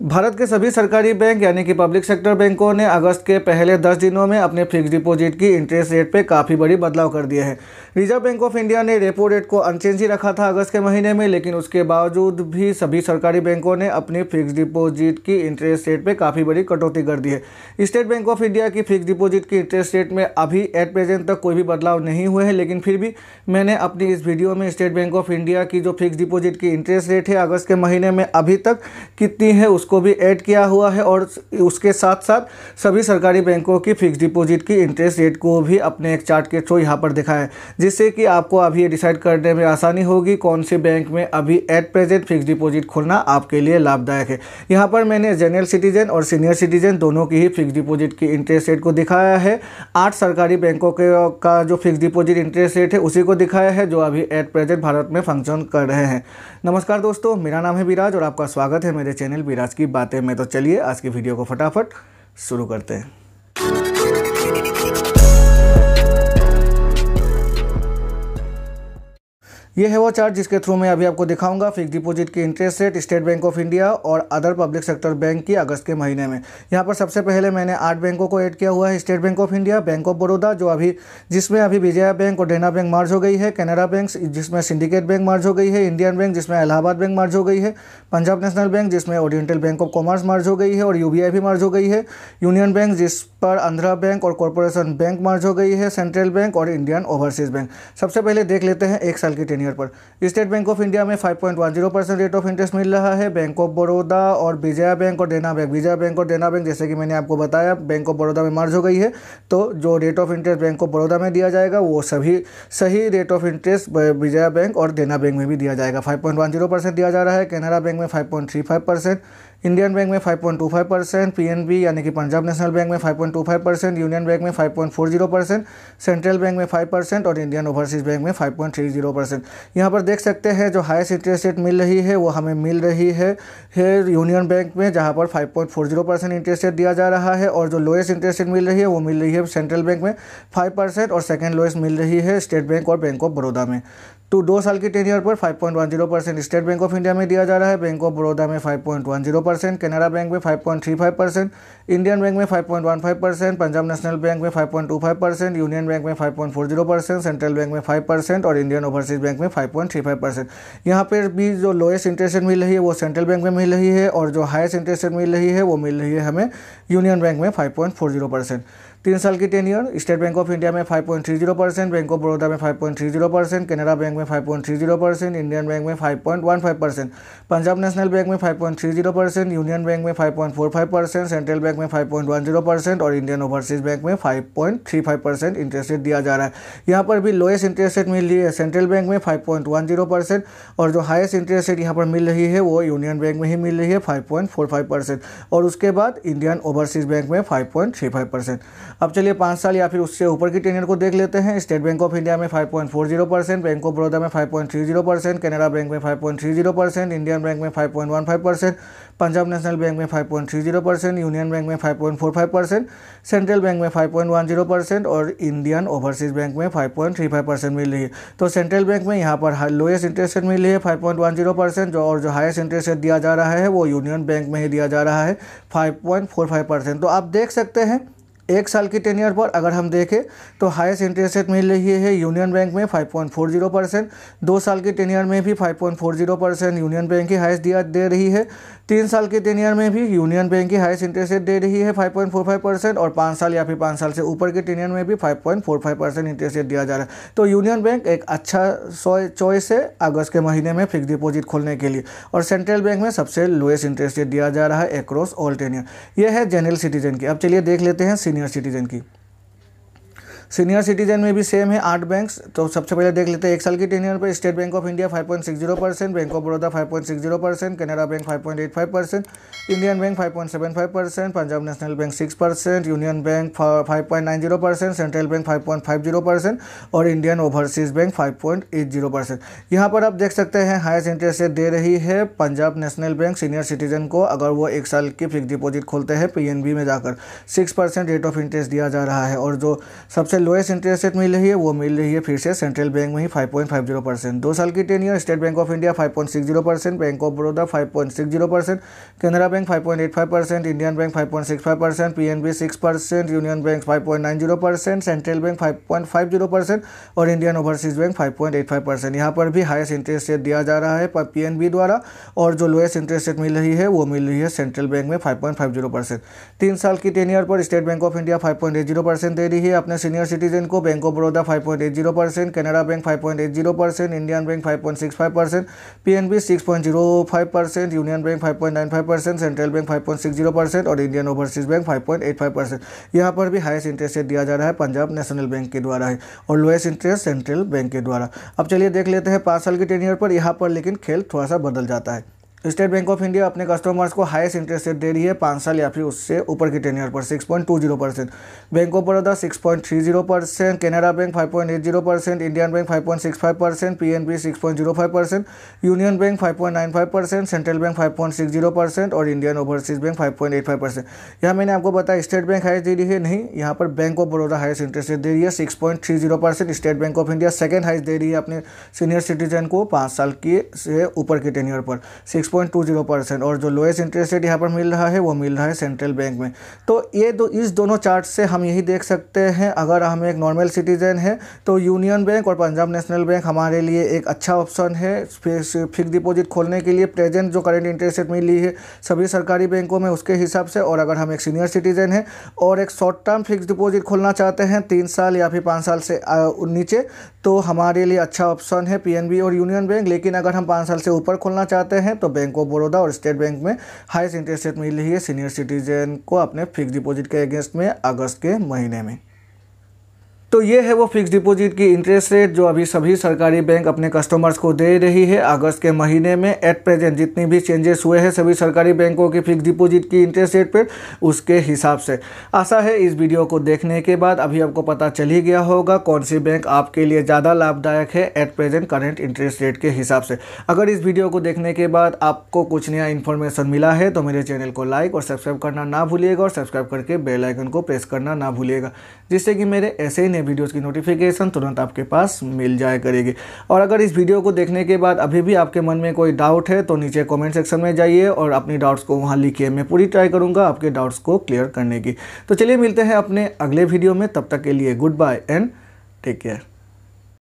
भारत के सभी सरकारी बैंक यानी कि पब्लिक सेक्टर बैंकों ने अगस्त के पहले 10 दिनों में अपने फिक्स डिपॉजिट की इंटरेस्ट रेट पे काफ़ी बड़ी बदलाव कर दिए हैं। रिजर्व बैंक ऑफ इंडिया ने रेपो रेट को अनचेंज ही रखा था अगस्त के महीने में, लेकिन उसके बावजूद भी सभी सरकारी बैंकों ने अपनी फिक्स डिपॉजिट की इंटरेस्ट रेट पे काफ़ी बड़ी कटौती कर दी है। स्टेट बैंक ऑफ इंडिया की फिक्स डिपॉजिट की इंटरेस्ट रेट में अभी एट प्रेजेंट तक कोई भी बदलाव नहीं हुए हैं, लेकिन फिर भी मैंने अपनी इस वीडियो में स्टेट बैंक ऑफ इंडिया की जो फिक्स डिपॉजिट की इंटरेस्ट रेट है अगस्त के महीने में अभी तक कितनी है उसको भी ऐड किया हुआ है, और उसके साथ साथ सभी सरकारी बैंकों की फिक्स डिपॉजिट की इंटरेस्ट रेट को भी अपने एक चार्ट के थ्रू यहाँ पर दिखाया है, जिससे कि आपको अभी ये डिसाइड करने में आसानी होगी कौन से बैंक में अभी एट प्रेजेंट फिक्स डिपॉजिट खोलना आपके लिए लाभदायक है। यहाँ पर मैंने जनरल सिटीजन और सीनियर सिटीजन दोनों की ही फिक्स डिपॉजिट की इंटरेस्ट रेट को दिखाया है। 8 सरकारी बैंकों का जो फिक्स डिपॉजिट इंटरेस्ट रेट है उसी को दिखाया है जो अभी एट प्रेजेंट भारत में फंक्शन कर रहे हैं। नमस्कार दोस्तों, मेरा नाम है विराज और आपका स्वागत है मेरे चैनल विराज की बातें में। तो चलिए आज की वीडियो को फटाफट शुरू करते हैं। ये है वो चार्ट जिसके थ्रू मैं अभी आपको दिखाऊंगा फिक्स डिपॉजिट की interest rate state bank of India और अदर पब्लिक सेक्टर बैंक की अगस्त के महीने में। यहाँ पर सबसे पहले मैंने 8 बैंकों को ऐड किया हुआ है। State bank of India, bank of Baroda जिसमें अभी विजया बैंक और देना बैंक मर्ज हो गई है, कैनरा बैंक जिसमें सिंडिकेट बैंक मर्ज हो गई है, इंडियन बैंक जिसमें इलाहाबाद बैंक मर्ज हो गई है, पंजाब नेशनल बैंक जिसमें ओरिएंटल बैंक ऑफ कॉमर्स मर्ज हो गई है और यूबीआई भी मर्ज हो गई है, यूनियन बैंक जिस पर आंध्रा बैंक और कॉर्पोरेशन बैंक मर्ज हो गई है, सेंट्रल बैंक और इंडियन ओवरसीज बैंक। सबसे पहले देख लेते हैं एक साल की टेन्योर पर। स्टेट बैंक ऑफ इंडिया में 5.10% रेट ऑफ इंटरेस्ट मिल रहा है। बैंक ऑफ बड़ौदा और विजया बैंक और देना बैंक जैसे कि मैंने आपको बताया बैंक ऑफ बड़ौदा में मर्ज हो गई है, तो जो rate of interest bank of Baroda में दिया जाएगा वो सही rate of interest Vijaya bank और देना बैंक में भी दिया जाएगा। 5.10% दिया जा रहा है। कैनरा बैंक में 5.35%, इंडियन बैंक में 5.25%, पीएनबी यानी कि पंजाब नेशनल बैंक में 5.25%, यूनियन बैंक में 5.40%, सेंट्रल बैंक में 5% और इंडियन ओवरसीज बैंक में 5.30%। यहाँ पर देख सकते हैं जो हाईएस्ट इंटरेस्ट रेट मिल रही है वो हमें मिल रही है यूनियन बैंक में, जहाँ पर 5.40% इंटरेस्ट रेट दिया जा रहा है, और जो लोएस्ट इंटरेस्ट रेट मिल रही है वो मिल रही है सेंट्रल बैंक में 5% और सेकेंड लोएस्ट मिल रही है स्टेट बैंक और बैंक ऑफ बड़ौदा में। तो 2 साल की टेन्योर पर 5.10% स्टेट बैंक ऑफ इंडिया में दिया जा रहा है, बैंक ऑफ बड़ौदा में 5.10%, कैनरा बैंक में 5.35%, इंडियन बैंक में 5.15%, पंजाब नेशनल बैंक में 5.25%, यूनियन बैंक में 5.40%, सेंट्रल बैंक में 5% और इंडियन ओवरसीज बैंक में 5.35%। यहाँ पर भी जो लोएस्ट इंटरेस्ट रेट मिल रही है वो सेंट्रल बैंक में मिल रही है, और जो हाईएस्ट इंटरेस्ट रेट मिल रही है वो मिल रही है हमें यूनियन बैंक में 5.40%। 3 साल की tenure state bank of India में 5.30%, बैंक ऑफ बड़ौदा में 5.30%, कैनरा बैंक में 5.30%, इंडियन बैंक में 5.15%, पंजाब नेशनल बैंक में 5.30%, यूनियन बैंक में 5.45%, सेंट्रल बैंक में 5.10% और इंडियन ओवरसीज बैंक में 5.35% इंटरेस्ट रेट दिया जा रहा है। यहाँ पर भी लोएस्ट इंटरेस्ट रेट मिल रही है सेंट्रल बैंक में 5.10% और जो हाईएस्ट इंटरेस्ट रेट यहाँ पर मिल रही है वो यूनियन बैंक में ही मिल रही है 5.45%, और उसके बाद इंडियन ओवरसीज बैंक में 5.35%। अब चलिए 5 साल या फिर उससे ऊपर की टेन्योर को देख लेते हैं। स्टेट बैंक ऑफ इंडिया में 5.40%, बैंक ऑफ बड़ौदा में 5.30%, कैनरा बैंक में 5.30%, इंडियन बैंक में 5.15%, पंजाब नेशनल बैंक में 5.30%, यूनियन बैंक में 5.45%, सेंट्रल बैंक में 5.10% और इंडियन ओवरसीज बैंक में 5.35% मिल रही है। तो सेंट्रल बैंक में यहाँ पर लोएस्ट इंटरेस्ट रेट मिल रही है 5.10%, और जो हाईएस्ट इंटरेस्ट रेट दिया जा रहा है वो यूनियन बैंक में ही दिया जा रहा है 5.45%। तो आप देख सकते हैं 1 साल की टेन्योर पर अगर हम देखें तो हाईएस्ट इंटरेस्ट रेट मिल रही है यूनियन बैंक में 5.40%, 2 साल की टेन्योर में भी 5.40% यूनियन बैंक की हाईएस्ट दे रही है, 3 साल की टेन्योर में भी यूनियन बैंक की हाईएस्ट इंटरेस्ट रेट दे रही है 5.45%, और 5 साल या फिर 5 साल से ऊपर के टेन्योर में भी 5.45% इंटरेस्ट रेट दिया जा रहा है। तो यूनियन बैंक एक अच्छा चॉइस है अगस्त के महीने में फिक्स डिपॉजिट खोलने के लिए, और सेंट्रल बैंक में सबसे लोएस्ट इंटरेस्ट रेट दिया जा रहा है अक्रॉस ऑल टेन्योर। यह है जनरल सिटीजन की। अब चलिए देख लेते हैं सीनियर सिटीजन की। सीनियर सिटीजन में भी सेम है 8 बैंक्स। तो सबसे पहले देख लेते हैं 1 साल की टेन्योर पर। State bank of India 5.60%, bank of Baroda 5.60%, Canara bank 5.85%, Indian bank 5.75%, Punjab national bank 6%, union bank 5.90%, central bank 5.50% और इंडियन ओवरसीज बैंक 5.80%। यहाँ पर आप देख सकते हैं हाईएस्ट इंटरेस्ट रेट दे रही है Punjab national bank senior citizen को। अगर वो 1 साल की फिक्स डिपॉजिट खोलते हैं पीएनबी में जाकर 6% रेट ऑफ इंटरेस्ट दिया जा रहा है, और जो सबसे लोएस्ट इंटरेस्ट रेट मिल रही है वो मिल रही है फिर से सेंट्रल बैंक में ही 5.50%। 2 साल की tenure state bank of India 5.60%, bank of Baroda 5.60%, Canara bank 5.85%, Indian bank 5.65%, PNB 6%, union bank 5.90%, central bank 5.50% और इंडियन ओवरसीज बैंक 5.85%। यहाँ पर भी हाईएस्ट इंटरेस्ट रेट दिया जा रहा है पीएनबी द्वारा और जो लोएस्ट इंटरेस्ट रेट मिल रही है वो मिल रही है सेंट्रल बैंक में 5.50%। 3 साल की टेन्योर पर स्टेट बैंक ऑफ इंडिया 5.80% दे रही है अपने सीनियर सिटीजन को, bank of Baroda 5.80%, Canara bank 5.80%, Indian bank 5.65%, PNB 6.05%, union bank 5.95%, central bank 5.60% और इंडियन ओवरसीज बैंक 5.85%। यहाँ पर भी हाईएस्ट इंटरेस्ट रेट दिया जा रहा है पंजाब नेशनल बैंक के द्वारा है और लोएस्ट इंटरेस्ट सेंट्रल बैंक के द्वारा। अब चलिए देख लेते हैं 5 साल की टेन्योर पर। यहाँ पर लेकिन खेल थोड़ा सा बदल जाता है। स्टेट बैंक ऑफ इंडिया अपने कस्टमर्स को हाईएस्ट इंटरेस्ट रेट दे रही है 5 साल या फिर उससे ऊपर की टेन्योर पर 6.20%, bank of Baroda 6.30%, Canara bank 5.80%, Indian bank 5.65%, PNB 6.05%, union bank 5.95%, central bank 5.60% और इंडियन ओवरसीज बैंक 5.85%। यहाँ मैंने आपको बताया स्टेट बैंक हाईएस्ट दे रही है, नहीं, यहाँ पर bank of Baroda highest interest rate दे रही है 6.30%। State bank of India second highest दे रही है अपने सीनियर सिटीजन को 5 साल की से ऊपर की टेन्योर पर 6.20% और जो लोएस्ट इंटरेस्ट रेट यहाँ पर मिल रहा है वो मिल रहा है सेंट्रल बैंक में। तो ये इस दोनों चार्ट से हम यही देख सकते हैं, अगर हम एक नॉर्मल सिटीजन है तो यूनियन बैंक और पंजाब नेशनल बैंक हमारे लिए एक अच्छा ऑप्शन है फिक्स डिपॉजिट खोलने के लिए। प्रेजेंट जो करंट इंटरेस्ट रेट मिल रही है सभी सरकारी बैंकों में उसके हिसाब से, और अगर हम एक सीनियर सिटीजन है और एक शॉर्ट टर्म फिक्स डिपॉजिट खोलना चाहते हैं 3 साल या फिर 5 साल से नीचे, तो हमारे लिए अच्छा ऑप्शन है पीएनबी और यूनियन बैंक। लेकिन अगर हम 5 साल से ऊपर खोलना चाहते हैं तो बैंक ऑफ बड़ौदा और स्टेट बैंक में हाईएस्ट इंटरेस्ट रेट मिल रही है सीनियर सिटीजन को अपने फिक्स डिपॉजिट के अगेंस्ट में अगस्त के महीने में। तो ये है वो फिक्स डिपॉजिट की इंटरेस्ट रेट जो अभी सभी सरकारी बैंक अपने कस्टमर्स को दे रही है अगस्त के महीने में। एट प्रेजेंट जितनी भी चेंजेस हुए हैं सभी सरकारी बैंकों की फिक्स डिपॉजिट की इंटरेस्ट रेट पर उसके हिसाब से। आशा है इस वीडियो को देखने के बाद अभी आपको पता चल ही गया होगा कौन सी बैंक आपके लिए ज़्यादा लाभदायक है at present current interest rate के हिसाब से। अगर इस वीडियो को देखने के बाद आपको कुछ नया इन्फॉर्मेशन मिला है तो मेरे चैनल को लाइक और सब्सक्राइब करना ना भूलिएगा और सब्सक्राइब करके बेल आइकन को प्रेस करना ना भूलिएगा, जिससे कि मेरे ऐसे ही वीडियोस की नोटिफिकेशन तुरंत आपके पास मिल जाया करेगी। और अगर इस वीडियो को देखने के बाद अभी भी आपके मन में कोई डाउट है तो नीचे कमेंट सेक्शन में जाइए और अपनी डाउट्स को वहां लिखिए। मैं पूरी ट्राई करूंगा आपके डाउट्स को क्लियर करने की। तो चलिए मिलते हैं अपने अगले वीडियो में, तब तक के लिए goodbye and take care.